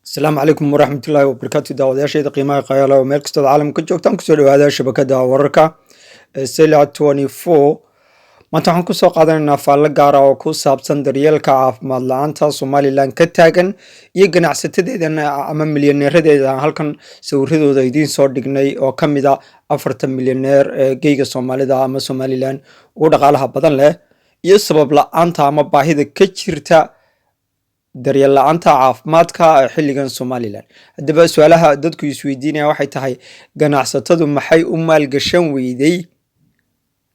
السلام عليكم ورحمة الله وبركاته داودyaasheeda qiimaha qayaala oo meel kasta oo caalamka ka joogtaan kusoo dhawaada shabakada wararka Sela 24 maanta waxaan kusoo qaadanaynaa faallo gaar ah oo ku saabsan daryeelka caafimaad la'aanta Somaliland ka taagan iyo ganacsatadeedana ama milyaneeradeeda halkan sawirradooda idiin soo dhignay oo ka mid ah 40 milyaneer ee geyga Soomaalida ama Somaliland ugu dhaqaalaha badan leh iyo sabab la'aanta ama baahida ka jirta daryeel la'aanta caafimaadka ee xilligan Somaliland. Haddaba su'aalaha dadku isweydiinayaan waxay tahay ganacsatadu maxay u maalgashan weyday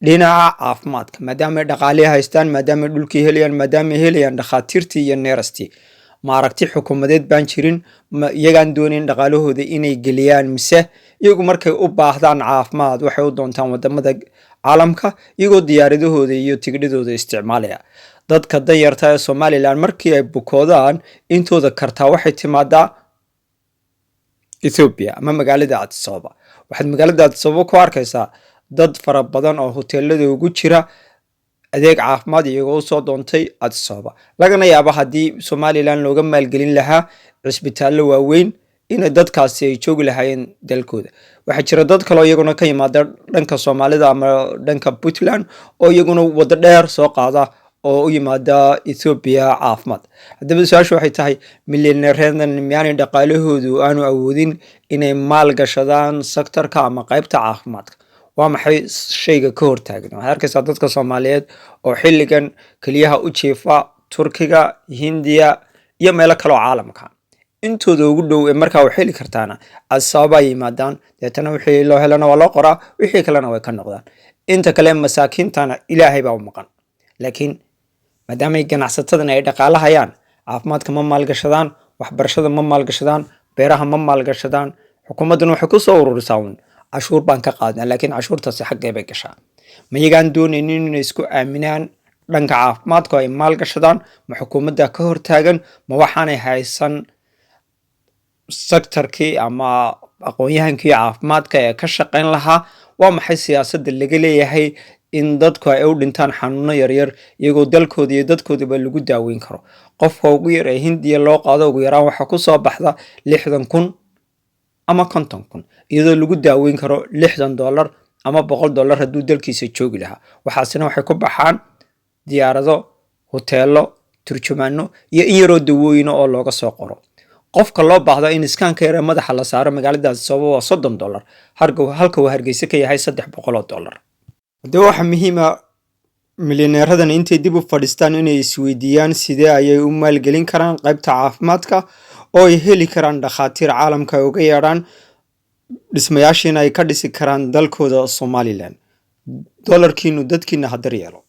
dhinaca caafimaadka maadaama dhaqaale haystaan maadaama dhulkii helayaan maadaama helayaan dhakhaatiirtii iyo neerastii ma aragti xukuumadeed baan jirin iyagaan doonayn dhaqaalahooda inay geliyaan mise iyagu markay u baahdaan caafimaad waxay u doontaan wadamada caalamka iyagoo diyaaradahooda iyo tigidhadooda isticmaalaya dadka danyarta ee Somaliland markii ay bukoodaan intooda kartaa waxay timaadaa Ethiopia ama magaalada Addis Ababa waxaad magaalada Addis Ababa ku arkaysaa dad fara badan oo hoteelada ugu jira adeeg caafimaad iyagoo soo doontay Addis Ababa lagana yaabo haddii Somaliland looga maalgelin lahaa cisbitaallo waaweyn in dadkaasi ay joogi lahaayeen dalkooda waxaa jira dad kale oo iyaguna ka yimaada dhanka Soomaalida ama dhanka Puntland oo iyaguna wada dheer soo qaada oo u yimaada Ethiopia caafimaad haddaba su'aashu waxay tahay milyaneeradan miyaanay dhaqaalahoodu aanu awoodin inay maal gashadaan sektorka ama qaybta caafimaadka waa maxay shayga ka hortaagan waxaad arkaysaa dadka Soomaaliyeed oo xilligan kaliyaha u jiifa Turkiga Hindiya iyo meelo kale oo caalamka intooda ugu dhow ee markaa u xili kartaana Addis Ababa ay yimaadaan deetana wixii loo helana waa loo qoraa wixii kalena way ka noqdaan inta kale masaakiintana Ilaahay baa u maqan laakiin maadaama ay ganacsatadan ay dhaqaalahayaan caafimaadka ma maalgashadaan waxbarashada ma maalgashadaan beeraha ma maalgashadaan xukuumaddan waxay ku soo ururisaa cashuur baan ka qaadnaa laakiin cashuurtaasi xaggee bay gashaa ma iyagaan doonaynin inay isku aaminaan dhanka caafimaadka ay maalgashadaan ma xukuumadda ka hortaagan ma waxaanay haysan sektorkii ama aqoon-yahankii caafimaadka ee ka shaqayn lahaa waa maxay siyaasadda laga leeyahay in dadku ay u dhintaan xanuuno yaryar iyagoo dalkooda iyo dadkoodaba lagu daaweyn karo qofka ugu yar ee Hindiya loo qaado ugu yaraan waxa ku soo baxda 60,000 ama 50,000 iyadoo lagu daaweyn karo $60 ama $100 hadduu dalkiisa joogi lahaa waxaasina waxay ku baxaan diyaarado hoteelo turjumaano iyo in yaroo dawooyin oo looga soo qoro qofka loo baahdo in iskaanka yar madaxa la saaro magaalada Addis Ababa waa $30 halka uu Hargeysa ka yahay $300 haddaba waxa muhiim ah milyaneeradan intay dib u fadhiistaan inay isweydiiyaan sidee ayay u maalgelin karaan qaybta caafimaadka oo ay heli karaan dhakhaatiir caalamka uga yeedhaan dhismayaashiina ay ka dhisi karaan dalkooda Somaliland dollarkiinu dadkiina hadar yeelo